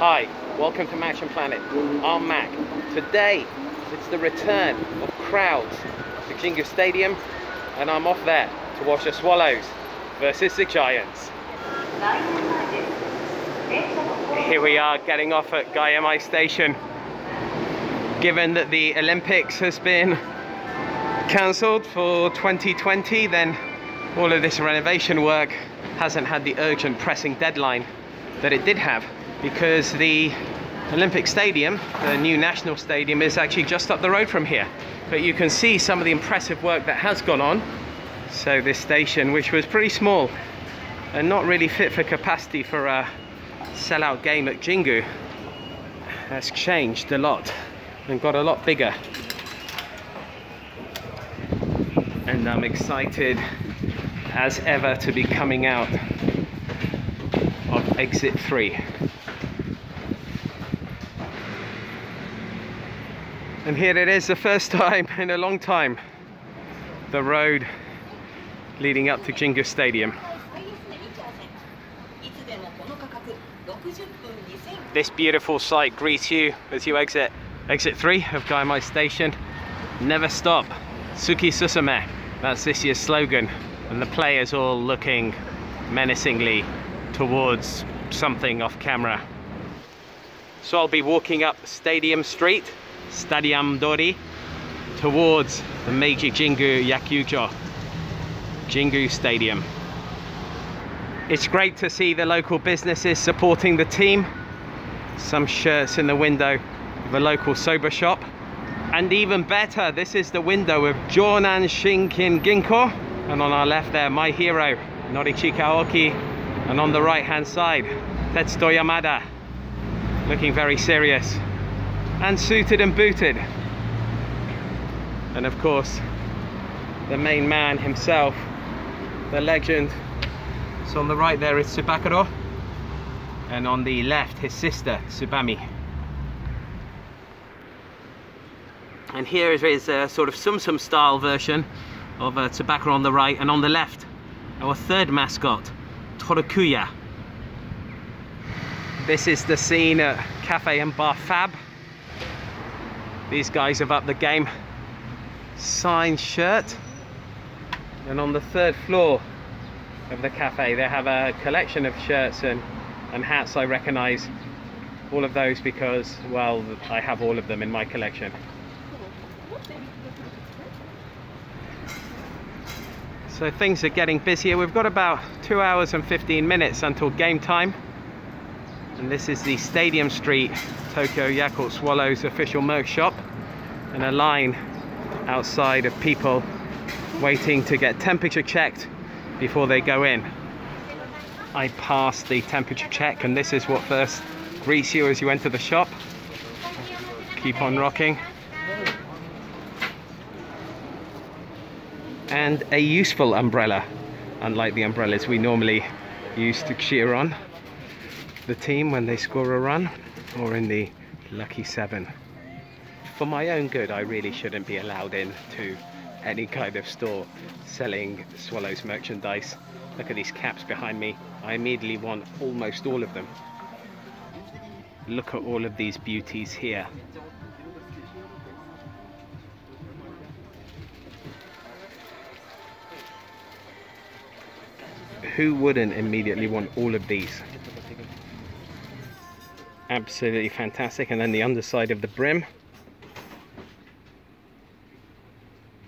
Hi, welcome to Maction Planet. I'm Mac. Today, it's the return of crowds to Jingu Stadium, and I'm off there to watch the Swallows versus the Giants. Here we are getting off at Yomiuri Station. Given that the Olympics has been cancelled for 2020, then all of this renovation work hasn't had the urgent pressing deadline that it did have, because the Olympic Stadium, the new national stadium, is actually just up the road from here. But you can see some of the impressive work that has gone on. So this station, which was pretty small and not really fit for capacity for a sellout game at Jingu, has changed a lot and got a lot bigger. And I'm excited as ever to be coming out of exit 3. And here it is, the first time in a long time, the road leading up to Jingu Stadium. This beautiful sight greets you as you exit exit 3 of Yomiuri Station. Never stop, Suki Susume. That's this year's slogan. And the players all looking menacingly towards something off camera. So I'll be walking up Stadium Street, Stadium Dori, towards the Meiji Jingu Yakult Jingu Stadium. It's great to see the local businesses supporting the team. Some shirts in the window of a local soba shop. And even better, this is the window of Jonan Shinkin Ginko. And on our left there, my hero, Norichika Aoki. And on the right hand side, Tetsuto Yamada, looking very serious and suited and booted. And of course, the main man himself, the legend. So on the right there is Tsubakuro, and on the left his sister Tsubami. And here is a sort of Sum style version of Tsubakuro on the right, and on the left our third mascot, Torakuya. This is the scene at Cafe and Bar Fab. These guys have upped the game. Signed shirt. And on the third floor of the cafe they have a collection of shirts and hats. I recognize all of those because, well, I have all of them in my collection. So things are getting busier. We've got about 2 hours and 15 minutes until game time. And this is the Stadium Street Tokyo Yakult Swallows official merch shop, and a line outside of people waiting to get temperature checked before they go in. I passed the temperature check, and this is what first greets you as you enter the shop. Keep on rocking. And a useful umbrella, unlike the umbrellas we normally use to cheer on the team when they score a run, or in the Lucky 7. For my own good, I really shouldn't be allowed in to any kind of store selling Swallows merchandise. Look at these caps behind me. I immediately want almost all of them. Look at all of these beauties here. Who wouldn't immediately want all of these? Absolutely fantastic. And then the underside of the brim.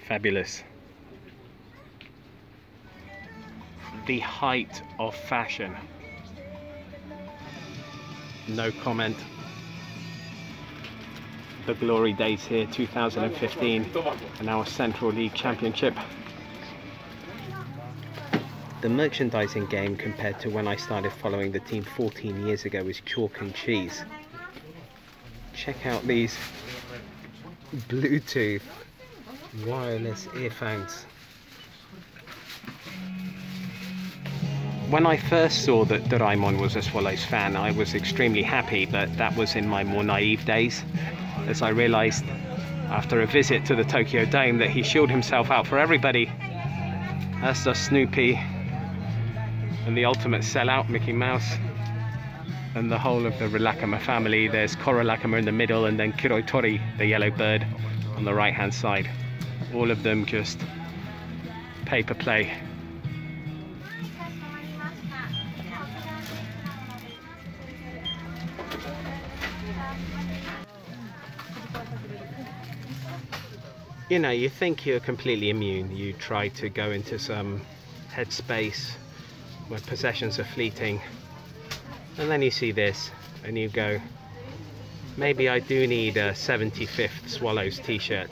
Fabulous. The height of fashion. No comment. The glory days here, 2015, and our Central League Championship. The merchandising game compared to when I started following the team 14 years ago is chalk and cheese. Check out these Bluetooth wireless earphones. When I first saw that Doraemon was a Swallows fan, I was extremely happy, but that was in my more naive days, as I realized after a visit to the Tokyo Dome that he shielded himself out for everybody, as does Snoopy and the ultimate sellout, Mickey Mouse. and the whole of the Rilakkama family. There's Korolakkama in the middle, and then Kiroitori, the yellow bird, on the right hand side. All of them just paper play. You know, you think you're completely immune. You try to go into some headspace where possessions are fleeting, and then you see this and you go, maybe I do need a 75th Swallows t-shirt.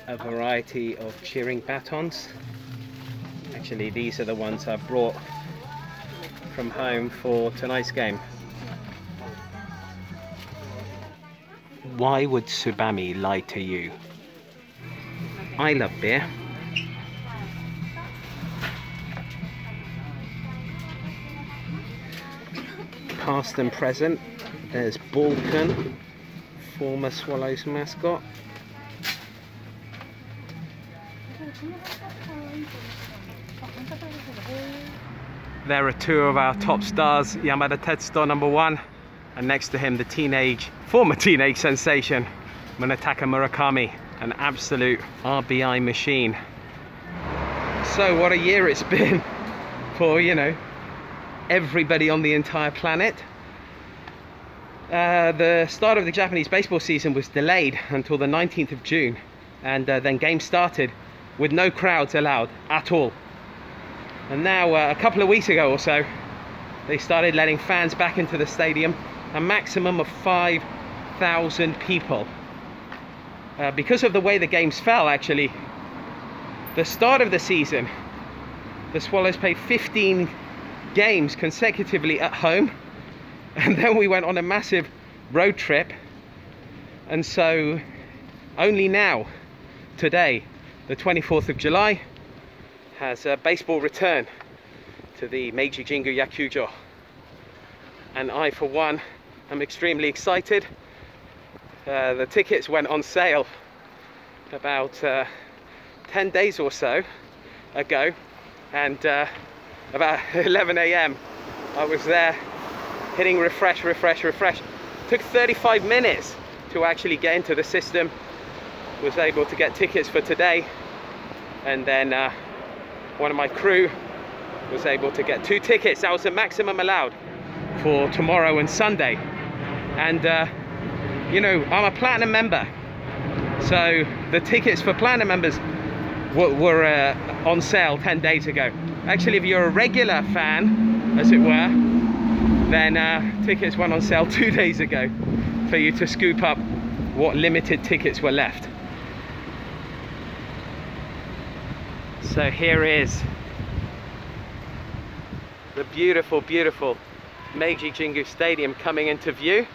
A variety of cheering batons. Actually, these are the ones I brought from home for tonight's game. Why would Tsubami lie to you? I love beer. Past and present, there's Balkan, former Swallows mascot. There are two of our top stars, Yamada Tetsuto #1, and next to him the former teenage sensation, Munetaka Murakami, an absolute RBI machine. So what a year it's been for, you know, everybody on the entire planet. The start of the Japanese baseball season was delayed until the 19th of June, and then games started with no crowds allowed at all. And now a couple of weeks ago or so, they started letting fans back into the stadium, a maximum of 5,000 people. Because of the way the games fell, actually, the start of the season, the Swallows played 15 games consecutively at home, and then we went on a massive road trip, and so only now, today, the 24th of July, has baseball returned to the Meiji Jingu Yakult, and I, for one, am extremely excited. The tickets went on sale about 10 days or so ago, and about 11 AM I was there hitting refresh. Took 35 minutes to actually get into the system. Was able to get tickets for today, and then one of my crew was able to get 2 tickets. That was the maximum allowed for tomorrow and Sunday. And you know, I'm a platinum member, so the tickets for platinum members were on sale 10 days ago. Actually, if you're a regular fan, as it were, then tickets went on sale 2 days ago for you to scoop up what limited tickets were left. So here is the beautiful, beautiful Meiji Jingu Stadium coming into view.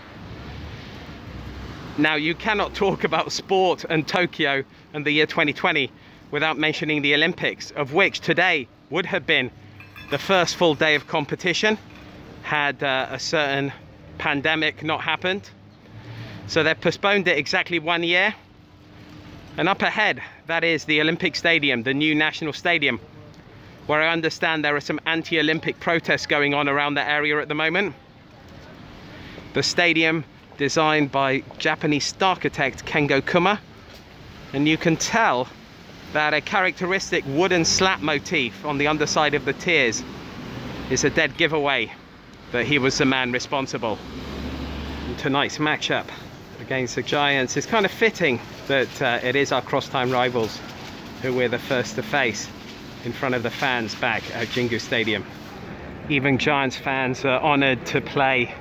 Now, you cannot talk about sport and Tokyo and the year 2020 without mentioning the Olympics, of which today would have been the first full day of competition had a certain pandemic not happened. So they've postponed it exactly 1 year. And up ahead, that is the Olympic Stadium, the new national stadium, where I understand there are some anti-Olympic protests going on around the area at the moment. The stadium, designed by Japanese star architect Kengo Kuma, and you can tell that a characteristic wooden slat motif on the underside of the tiers is a dead giveaway that he was the man responsible. And tonight's matchup against the Giants is kind of fitting that it is our cross-time rivals who we're the first to face in front of the fans back at Jingu Stadium. Even Giants fans are honoured to play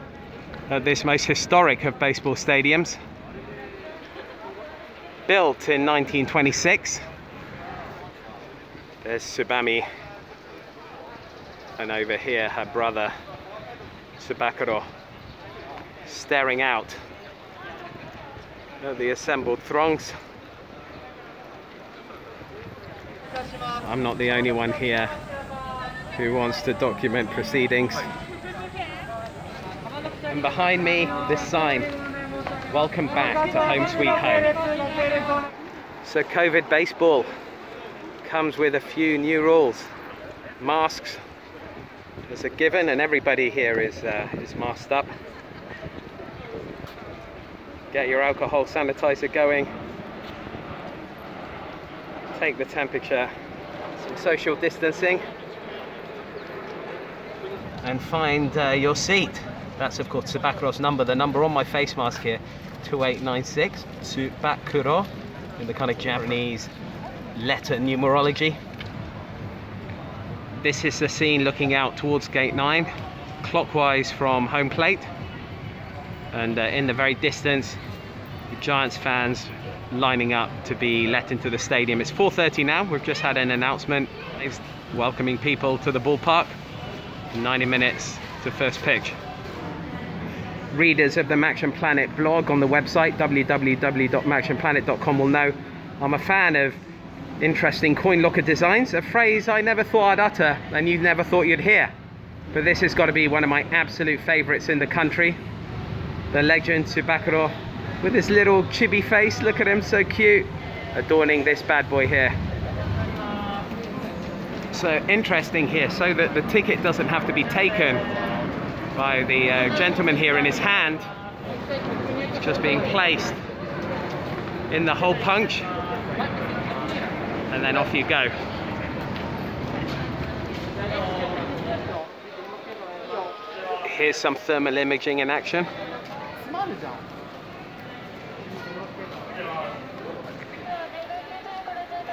at this most historic of baseball stadiums. Built in 1926. There's Tsubami, and over here her brother Tsubakuro, staring out at the assembled throngs. I'm not the only one here who wants to document proceedings. And behind me, this sign, welcome back to home sweet home. So COVID baseball comes with a few new rules. Masks is a given, and everybody here is masked up. Get your alcohol sanitizer going. Take the temperature. Some social distancing. And find your seat. That's of course Tsubakuro's number. The number on my face mask here, 2896. Tsubakuro, in the kind of Japanese letter numerology. This is the scene looking out towards gate 9, clockwise from home plate. And in the very distance, the Giants fans lining up to be let into the stadium. It's 4:30 now. We've just had an announcement. It's welcoming people to the ballpark. 90 minutes to first pitch. Readers of the Maction Planet blog on the website www.mactionplanet.com will know I'm a fan of interesting coin locker designs, a phrase I never thought I'd utter and you never thought you'd hear. But this has got to be one of my absolute favorites in the country. The legend Tsubakuro with his little chibi face, look at him, so cute, adorning this bad boy here. So interesting here, so that the ticket doesn't have to be taken by the gentleman here in his hand. It's just being placed in the hole punch, and then off you go. Here's some thermal imaging in action.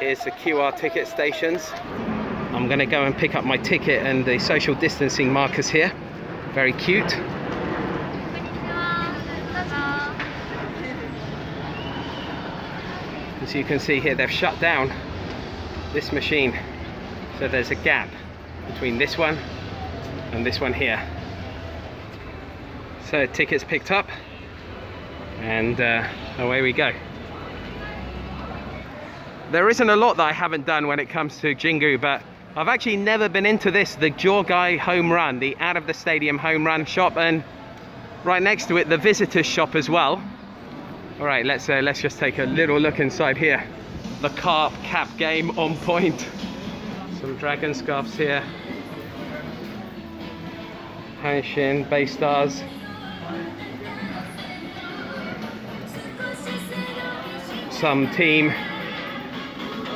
Here's the QR ticket stations. I'm going to go and pick up my ticket and the social distancing markers here. Very cute. As you can see here, they've shut down this machine, so there's a gap between this one and this one here. So tickets picked up, and away we go. There isn't a lot that I haven't done when it comes to Jingu, but I've actually never been into this, the Jogai home run, the out of the stadium home run shop, and right next to it the visitors shop as well. All right, let's just take a little look inside here. The carp cap game on point. Some dragon scarves here. Hanshin, Bay Stars. Some team.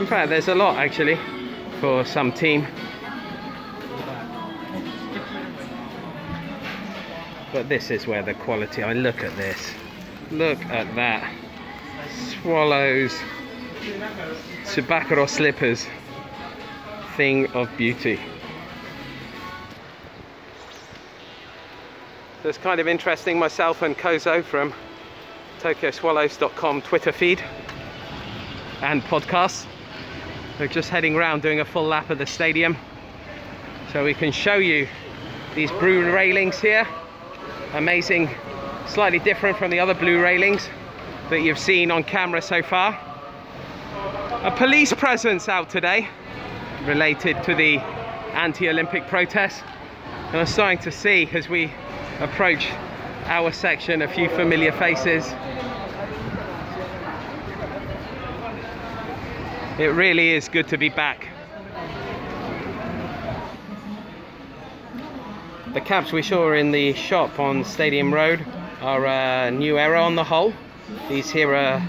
In fact, there's a lot actually for some team. But this is where the quality, I mean, look at this. Look at that. Swallows. Tsubakuro slippers. Thing of beauty. So it's kind of interesting, myself and Kozo from TokyoSwallows.com Twitter feed and podcasts. We're just heading around doing a full lap of the stadium so we can show you these blue railings here. Amazing, slightly different from the other blue railings that you've seen on camera so far. A police presence out today related to the anti-Olympic protests, and I'm starting to see as we approach our section a few familiar faces. It really is good to be back. The caps we saw in the shop on Stadium Road are a new era on the whole. These here are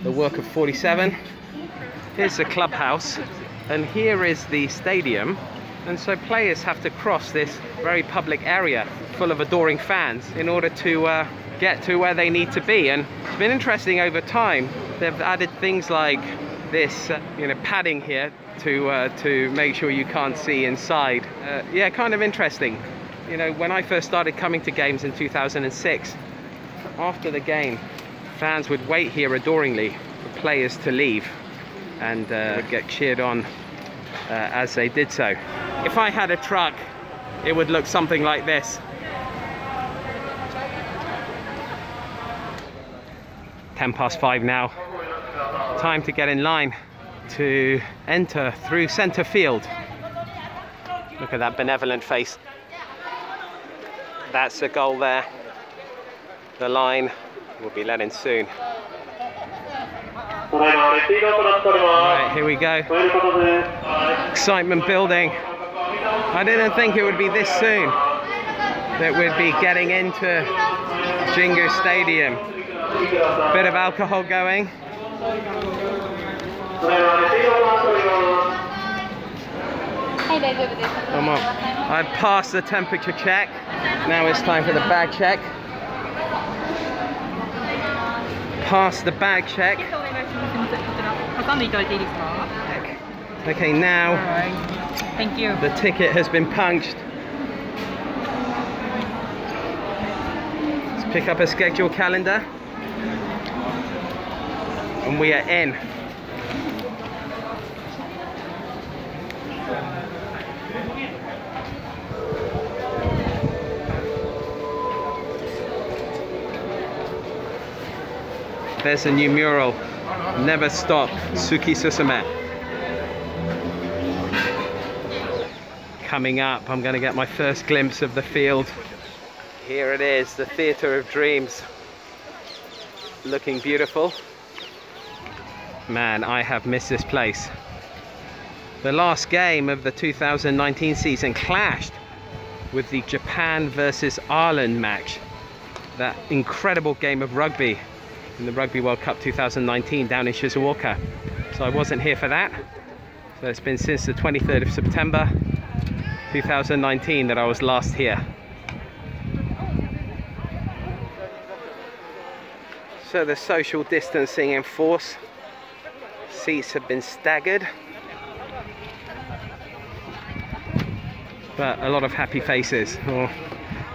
the work of 47. Here's the clubhouse, and here is the stadium. And so players have to cross this very public area full of adoring fans in order to get to where they need to be. And it's been interesting over time. They've added things like this padding here to make sure you can't see inside. Yeah, kind of interesting. You know, when I first started coming to games in 2006, after the game, fans would wait here adoringly for players to leave and get cheered on as they did so. If I had a truck, it would look something like this. "5 now. Time to get in line to enter through center field." Look at that benevolent face. That's the goal there. The line will be let in soon. Alright, here we go. Excitement building. I didn't think it would be this soon that we'd be getting into Jingu Stadium. Bit of alcohol going. Come on. I've passed the temperature check. Now it's time for the bag check. Passed the bag check. Okay, now thank you. The ticket has been punched. Let's pick up a schedule calendar. And we are in. There's a new mural. Never stop, Suki Susume. Coming up, I'm going to get my first glimpse of the field. Here it is, the Theatre of Dreams. Looking beautiful. Man, I have missed this place. The last game of the 2019 season clashed with the Japan versus Ireland match. That incredible game of rugby in the Rugby World Cup 2019 down in Shizuoka. So I wasn't here for that. So it's been since the 23rd of September 2019 that I was last here. So the social distancing in force. Seats have been staggered. But a lot of happy faces. Oh,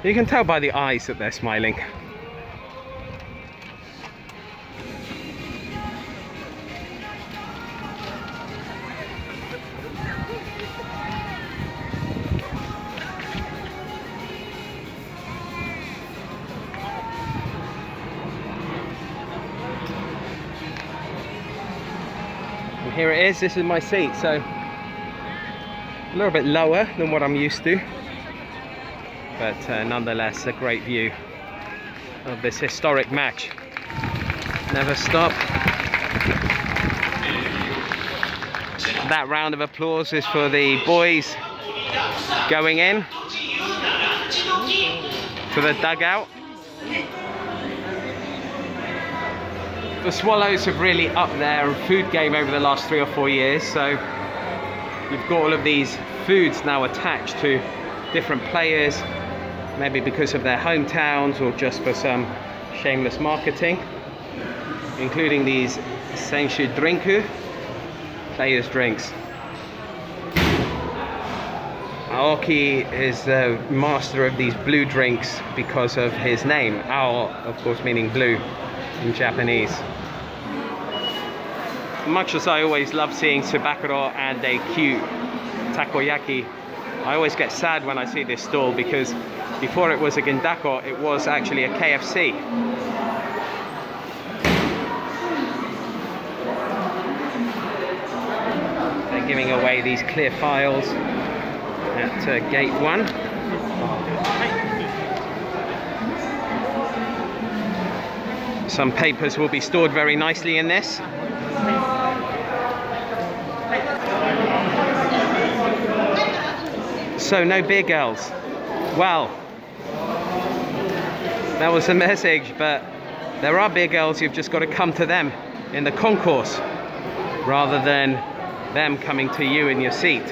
you can tell by the eyes that they're smiling. Here it is, this is my seat, so a little bit lower than what I'm used to, but nonetheless a great view of this historic match. Never stop. That round of applause is for the boys going in to the dugout. The Swallows have really upped their food game over the last 3 or 4 years, so you've got all of these foods now attached to different players, maybe because of their hometowns or just for some shameless marketing, including these Senshu Drinku, players' drinks. Aoki is the master of these blue drinks because of his name, Ao, of course, meaning blue in Japanese. Much as I always love seeing tsubakuro and a cute takoyaki, I always get sad when I see this stall because before it was a gindako, it was actually a KFC. They're giving away these clear files at gate 1. Some papers will be stored very nicely in this. So no beer girls. Well, that was the message, but there are beer girls. You've just got to come to them in the concourse rather than them coming to you in your seat.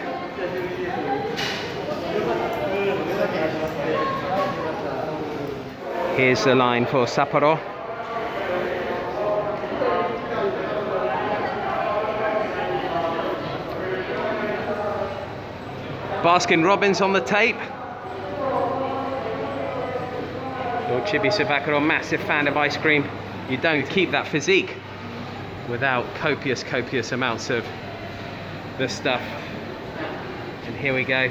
Here's the line for Sapporo. Baskin Robbins on the tape. Lord Chibi Tsubakuro, massive fan of ice cream. You don't keep that physique without copious amounts of this stuff. And here we go.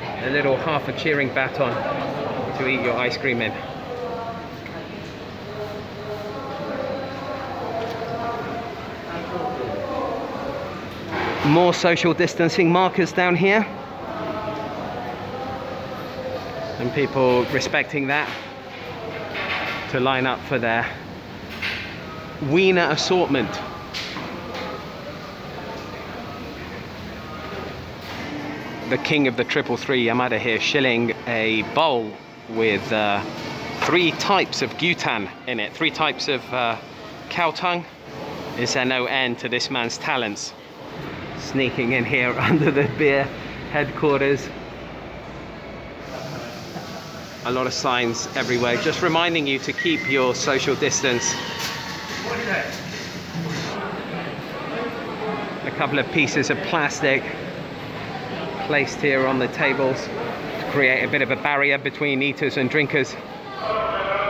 A little half a cheering baton to eat your ice cream in. More social distancing markers down here, and people respecting that to line up for their wiener assortment. the king of the 333, Yamada here, shilling a bowl with 3 types of gyutan in it, 3 types of cow tongue. Is there no end to this man's talents? Sneaking in here under the beer headquarters. A lot of signs everywhere, just reminding you to keep your social distance. A couple of pieces of plastic placed here on the tables to create a bit of a barrier between eaters and drinkers.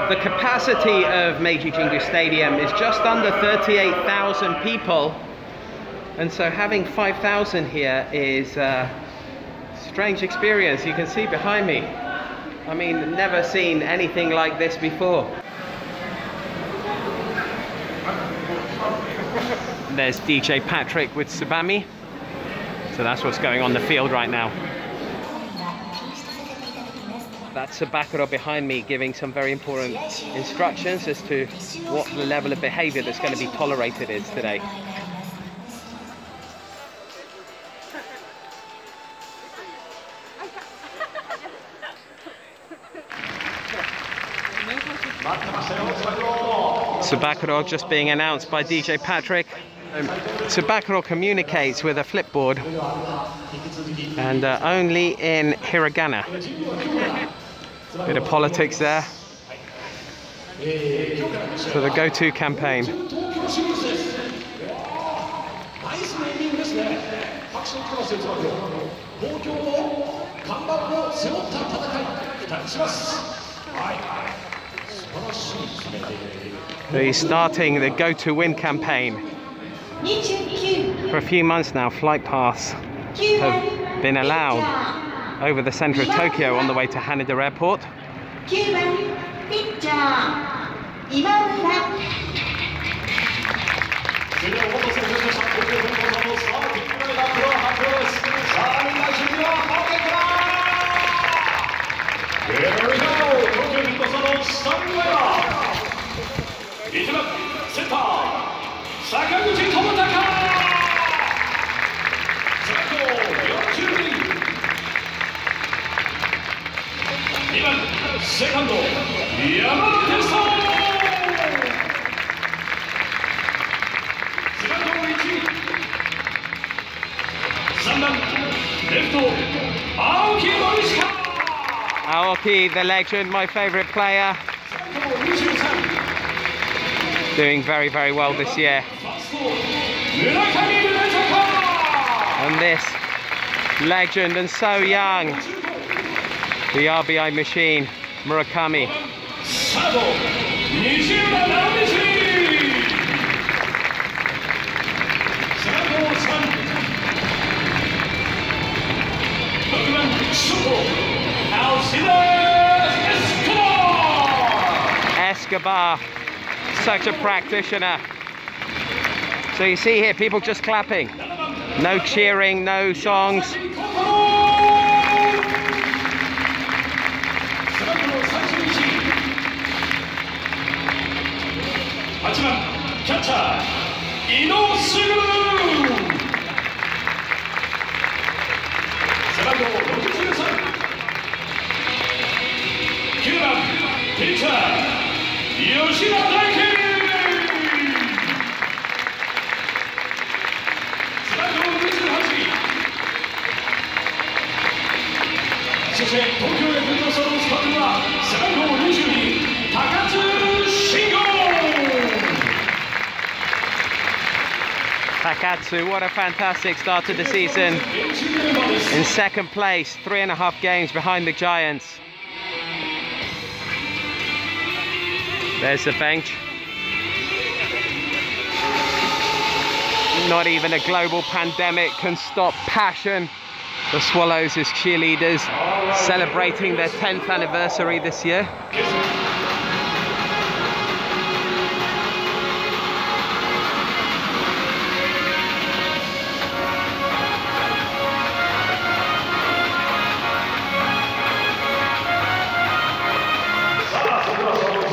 The capacity of Meiji Jingu Stadium is just under 38,000 people, and so having 5,000 here is a strange experience. You can see behind me, I mean, never seen anything like this before. There's DJ Patrick with Tsubami, so that's what's going on the field right now. That's Sabakuro behind me giving some very important instructions as to what the level of behavior that's going to be tolerated is today. Sabakuro just being announced by DJ Patrick. Sabakuro communicates with a flipboard and only in hiragana. Bit of politics there. So the go-to campaign. So he's starting the go-to-win campaign. For a few months now, flight paths have been allowed over the center of Tokyo on the way to Haneda Airport. Second, Yomiuri Aoki, the legend, my favorite player, doing very, very well this year. And this legend and so young, the RBI machine, Murakami. Escobar, such a practitioner. So you see here, people just clapping. No cheering, no songs. Catcher, Tokyo Yakult Swallows監督は背番号22、高津慎吾。Takatsu, what a fantastic start to the season. In second place, 3.5 games behind the Giants. There's the bench. Not even a global pandemic can stop passion. The Swallows as cheerleaders celebrating their 10th anniversary this year.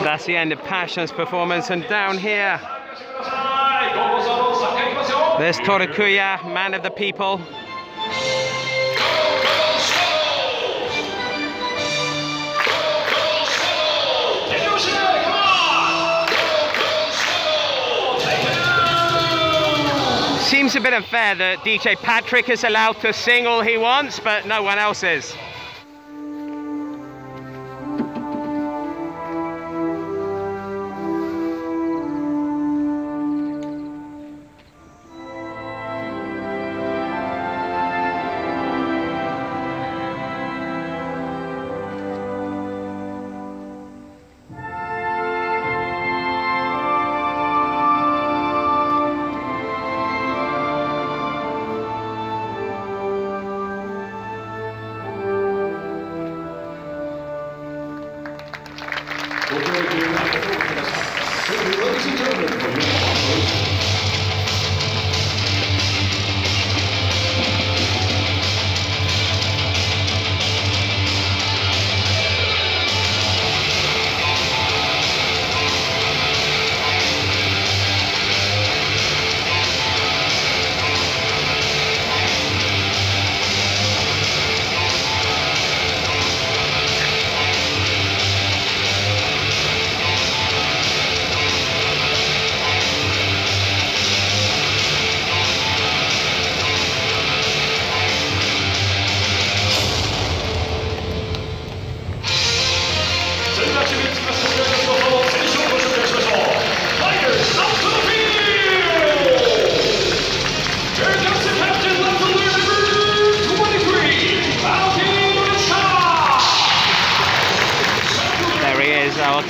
That's the end of Passion's performance, and down here there's Torakuya, man of the people. Seems a bit unfair that DJ Patrick is allowed to sing all he wants, but no one else is. Ladies and gentlemen, for your applause.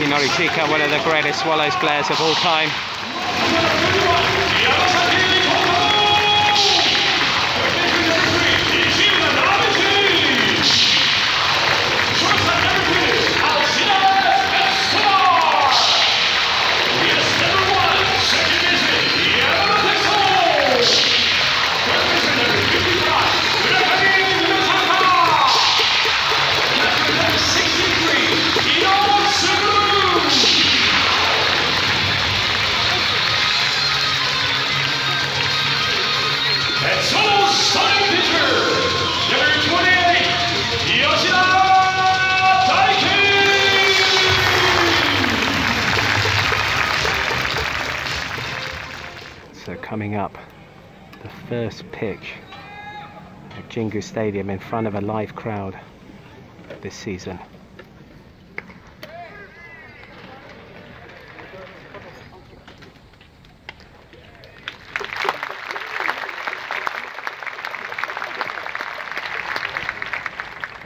Yomiuri, one of the greatest Swallows players of all time. So coming up, the first pitch at Jingu Stadium in front of a live crowd this season.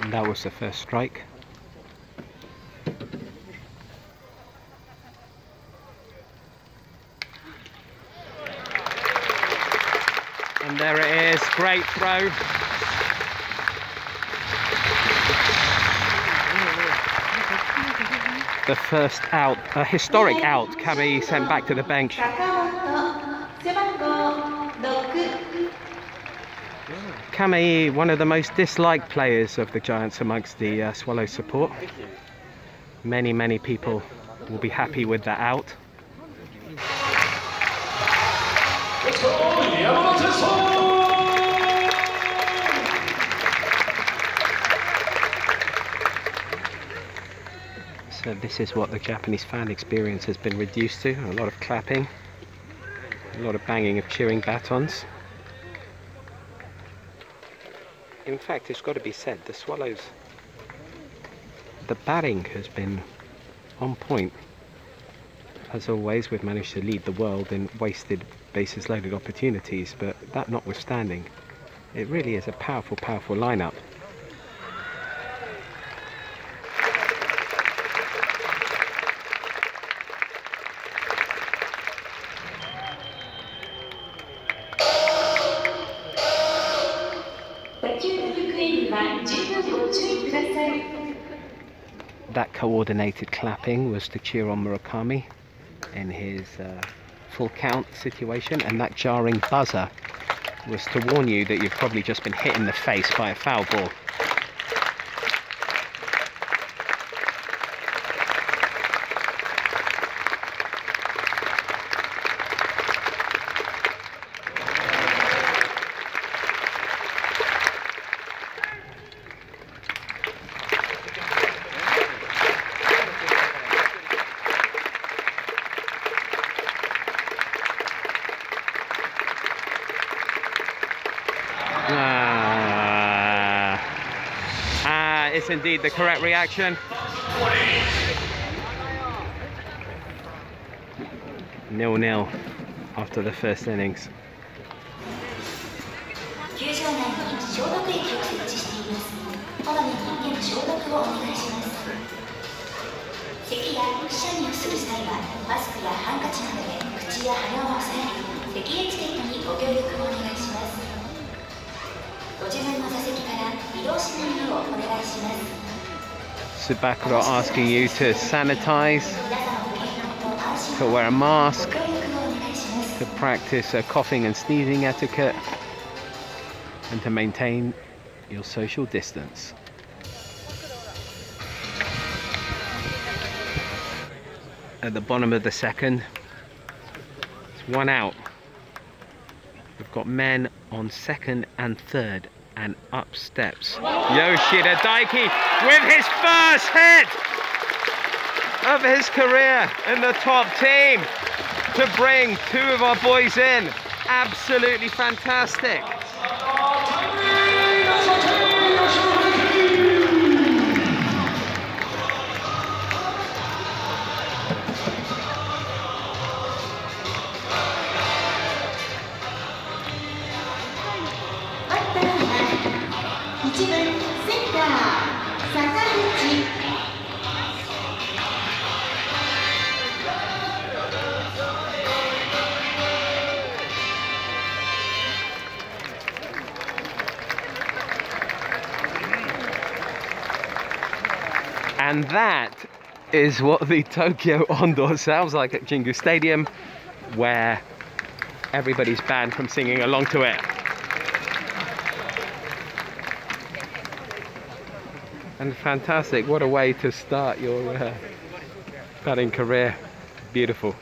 And that was the first strike. And there it is, great throw. The first out, a historic out, Kamei sent back to the bench. Kamei, one of the most disliked players of the Giants amongst the Swallows support. Many people will be happy with that out. So this is what the Japanese fan experience has been reduced to. A lot of clapping, a lot of banging of cheering batons. In fact, it's got to be said, the Swallows, the batting has been on point. As always, we've managed to lead the world in wasted bases loaded opportunities, but that notwithstanding, it really is a powerful lineup. That coordinated clapping was to cheer on Murakami in his full count situation, and that jarring buzzer was to warn you that you've probably just been hit in the face by a foul ball. that is indeed the correct reaction. 0-0 after the first innings. 球場内に消毒液を設置しています。こまめに手の消毒をお願いします。咳やくしゃみをする際はマスクやハンカチなどで口や鼻を押さえ、咳エチケットにご協力をお願いします。ご自分の座席から移動しないようお願いします。Subakura asking you to sanitize, to wear a mask, to practice coughing and sneezing etiquette, and to maintain your social distance. At the bottom of the second, it's 1 out. We've got men on second and third, and up steps Yoshida Daiki with his first hit of his career in the top team to bring 2 of our boys in. Absolutely fantastic. And that is what the Tokyo Ondo sounds like at Jingu Stadium, where everybody's banned from singing along to it. And fantastic, what a way to start your batting career. Beautiful.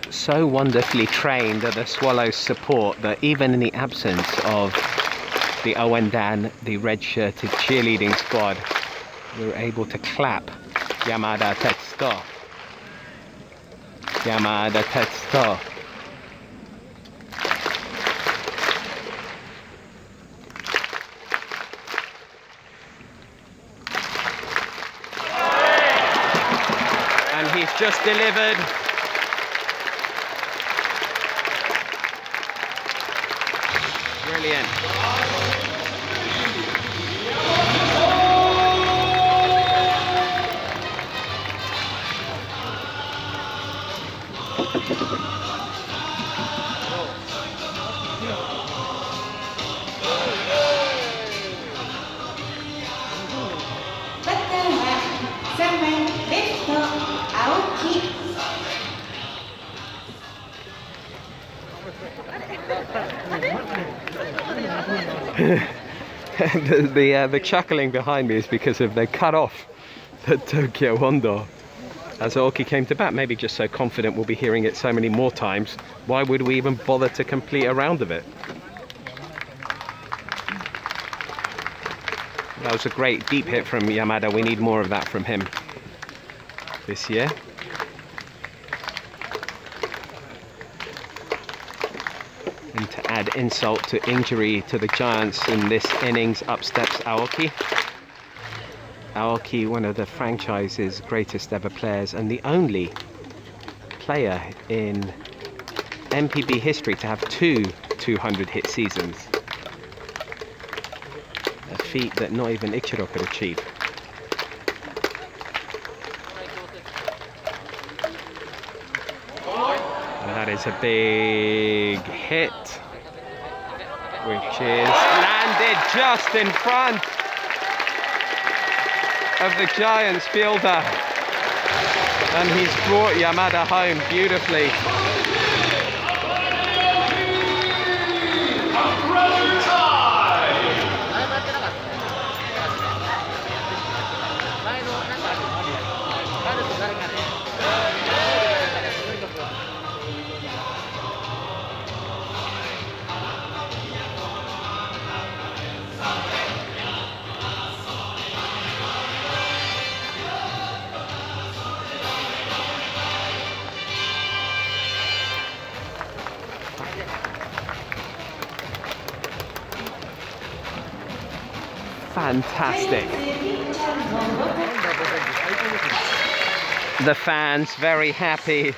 So wonderfully trained are the Swallows support that even in the absence of the Owendan, the red-shirted cheerleading squad, we were able to clap Yamada Tetsuto. Yamada Tetsuto. And he's just delivered. Brilliant. The chuckling behind me is because of they cut off the Tokyo Ondo as Aoki came to bat. Maybe just so confident we'll be hearing it so many more times. Why would we even bother to complete a round of it? That was a great deep hit from Yamada. We need more of that from him this year. And to add insult to injury to the Giants in this innings, up steps Aoki. Aoki, one of the franchise's greatest ever players and the only player in MPB history to have 2 200 hit seasons. A feat that not even Ichiro could achieve. That is a big hit, which is landed just in front of the Giants fielder, and he's brought Yamada home beautifully. fantastic. The fans very happy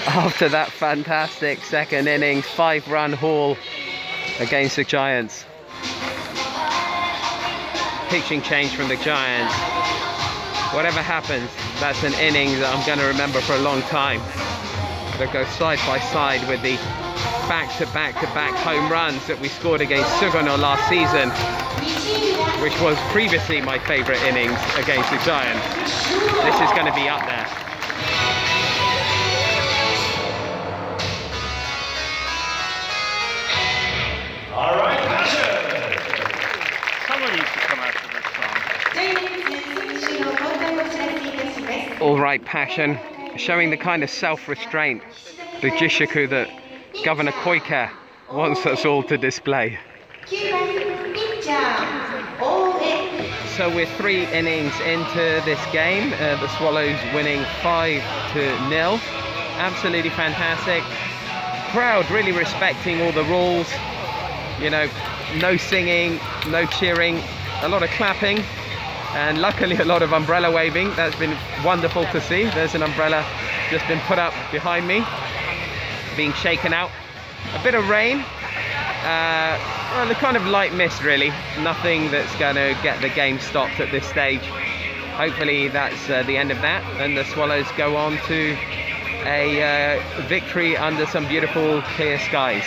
after that fantastic second innings, 5-run haul against the Giants. Pitching change from the Giants. Whatever happens, that's an inning that I'm going to remember for a long time. It'll go side by side with the back-to-back-to-back home runs that we scored against Sugano last season, which was previously my favourite innings against the Giants. This is going to be up there. All right, Maction. Someone needs to come after this song. All right, Passion, showing the kind of self-restraint, the jishuku that Governor Koike wants us all to display. So we're 3 innings into this game, the Swallows winning 5-0. Absolutely fantastic. Crowd really respecting all the rules. You know, no singing, no cheering, a lot of clapping, and luckily a lot of umbrella waving. That's been wonderful to see. There's an umbrella just been put up behind me, being shaken out. A bit of rain, well, a kind of light mist really. Nothing that's going to get the game stopped at this stage. Hopefully that's the end of that, and the Swallows go on to a victory under some beautiful clear skies.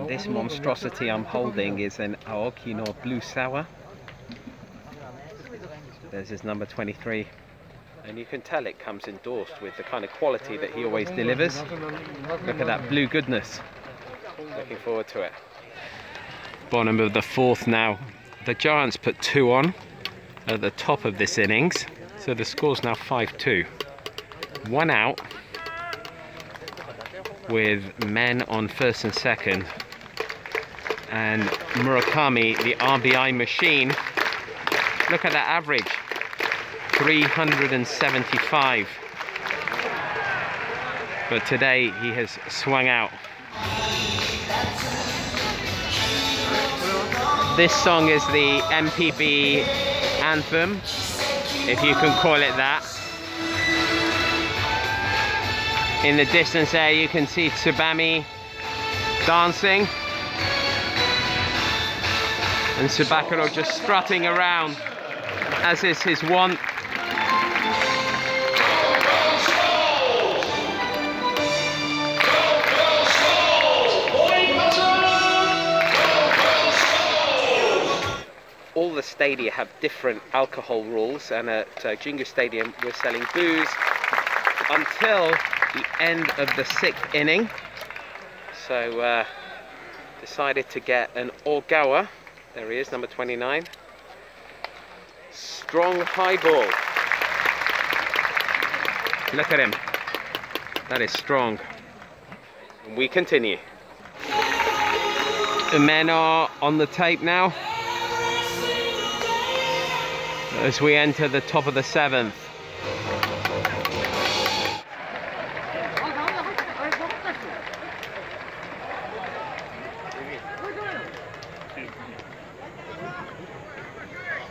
This monstrosity I'm holding is an Aoki no Blue Sour. There's his number 23. And you can tell it comes endorsed with the kind of quality that he always delivers. Look at that blue goodness. Looking forward to it. Bottom of the 4th now. The Giants put 2 on at the top of this innings. So the score's now 5-2. 1 out with men on 1st and 2nd. And Murakami, the RBI machine, look at that average, 375. But today he has swung out. This song is the MPB anthem, if you can call it that. In the distance there you can see Tsubami dancing. And Subakuro just strutting around, as is his wont. All the stadia have different alcohol rules, and at Jingu Stadium we're selling booze until the end of the 6th inning. So decided to get an Ogawa. There he is, number 29. Strong high ball. Look at him. That is strong. We continue. The men are on the tape now as we enter the top of the 7th.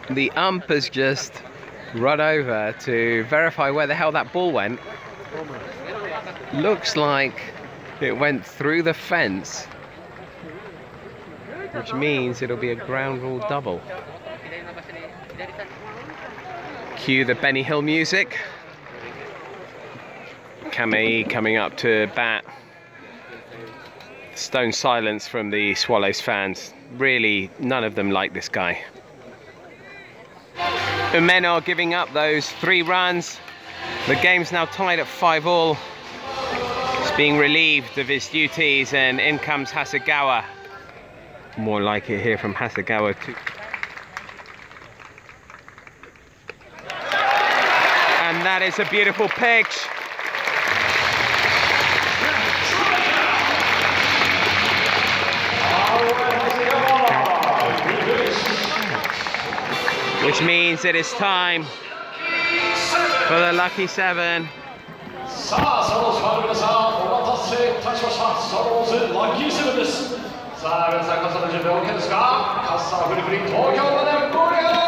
The ump has just run over to verify where the hell that ball went. Looks like it went through the fence, which means it'll be a ground rule double. Cue the Benny Hill music. Kamei coming up to bat. Stone silence from the Swallows fans. Really, none of them like this guy. Umeno giving up those 3 runs. The game's now tied at 5-all. He's being relieved of his duties, and in comes Hasegawa. More like it here from Hasegawa too. And that is a beautiful pitch. Which means it is time for the lucky 7. さあ皆さん傘の準備 OK ですか。傘フリフリ東京まで盛り上がろう。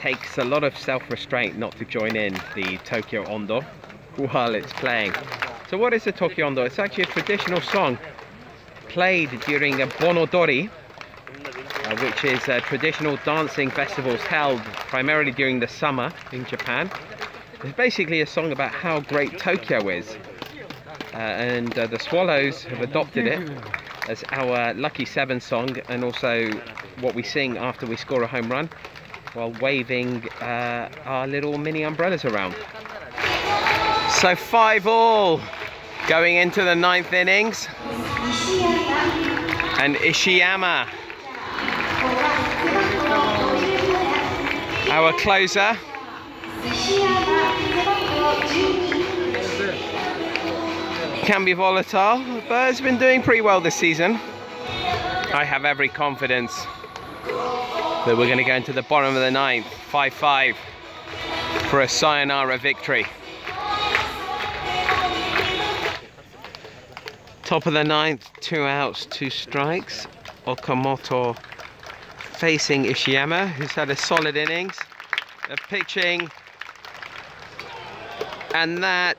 Takes a lot of self-restraint not to join in the Tokyo Ondo while it's playing. So what is the Tokyo Ondo? It's actually a traditional song played during a Bonodori, which is traditional dancing festivals held primarily during the summer in Japan. It's basically a song about how great Tokyo is, and the Swallows have adopted it as our Lucky 7 song, and also what we sing after we score a home run while waving our little mini umbrellas around. So 5-all going into the 9th innings, and Ishiyama, our closer, can be volatile, but has been doing pretty well this season. I have every confidence that we're going to go into the bottom of the 9th, 5-5, for a sayonara victory. Top of the 9th, 2 outs, 2 strikes. Okamoto facing Ishiyama, who's had a solid innings of pitching, and that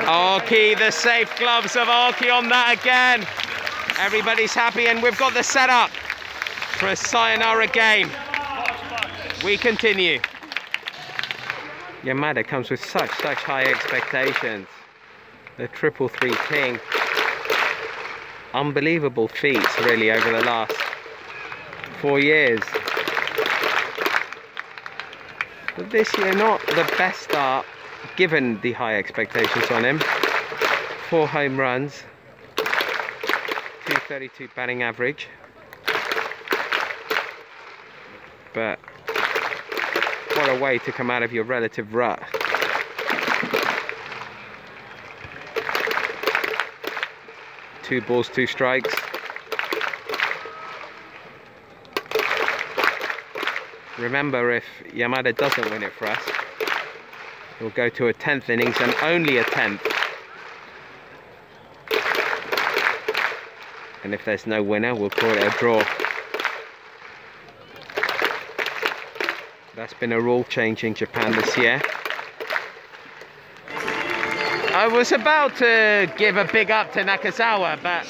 Aoki, the safe gloves of Aoki on that again. Everybody's happy, and we've got the setup for a sayonara game. We continue. Yamada comes with such high expectations. The 333 king. Unbelievable feats really over the last 4 years. But this year not the best start given the high expectations on him. 4 home runs, 232 batting average, but what a way to come out of your relative rut. Two balls, 2 strikes. Remember, if Yamada doesn't win it for us, we'll go to a 10th innings, and only a 10th. And if there's no winner, we'll call it a draw. That's been a rule change in Japan this year. I was about to give a big up to Nakazawa, but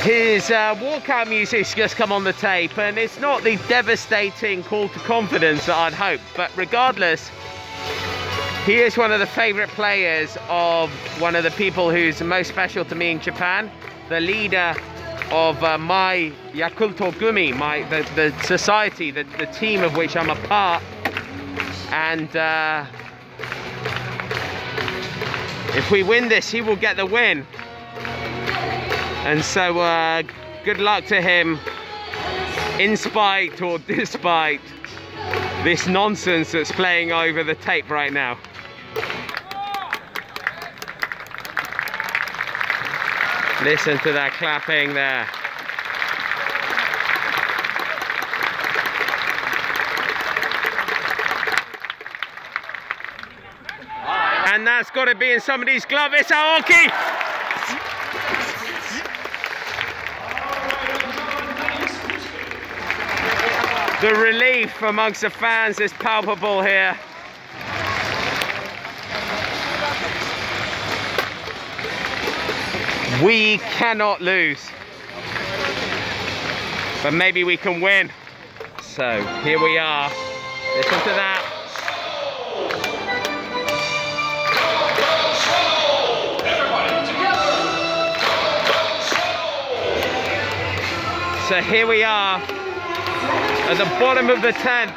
his walkout music's just come on the tape, and it's not the devastating call to confidence that I'd hoped. But regardless, he is one of the favourite players of one of the people who's most special to me in Japan, the leader of my Yakulto Gumi, the society, the team of which I'm a part. And if we win this, he will get the win. And so good luck to him, in spite or despite this nonsense that's playing over the tape right now. Listen to that clapping there. And that's got to be in somebody's glove. It's Aoki! The relief amongst the fans is palpable here. We cannot lose, but maybe we can win. So here we are. Listen to that. So here we are at the bottom of the 10th.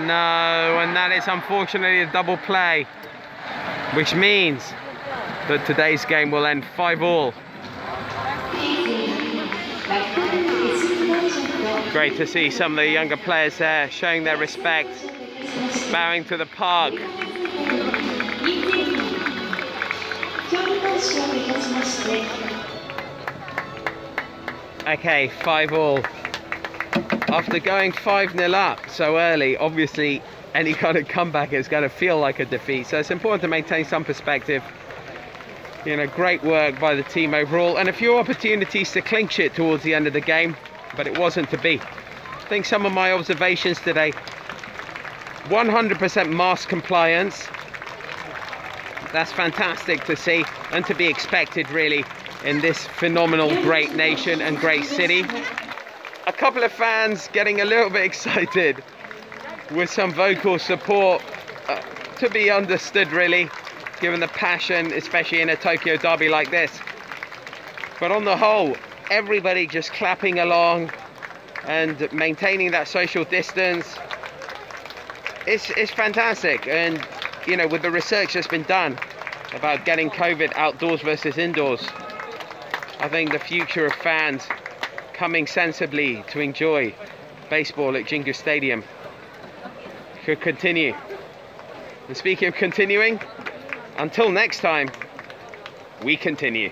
No, and that is unfortunately a double play, which means that today's game will end 5-all. Great to see some of the younger players there showing their respect, bowing to the park. Okay, 5-all. After going 5-0 up so early, obviously any kind of comeback is going to feel like a defeat. So it's important to maintain some perspective. You know, great work by the team overall, and a few opportunities to clinch it towards the end of the game, but it wasn't to be. I think some of my observations today: 100% mask compliance. That's fantastic to see and to be expected really in this phenomenal great nation and great city. A couple of fans getting a little bit excited with some vocal support, to be understood really, given the passion, especially in a Tokyo derby like this. But on the whole, everybody just clapping along and maintaining that social distance. It's fantastic. And you know, with the research that's been done about getting COVID outdoors versus indoors, I think the future of fans coming sensibly to enjoy baseball at Jingu Stadium could continue. And speaking of continuing, until next time, we continue.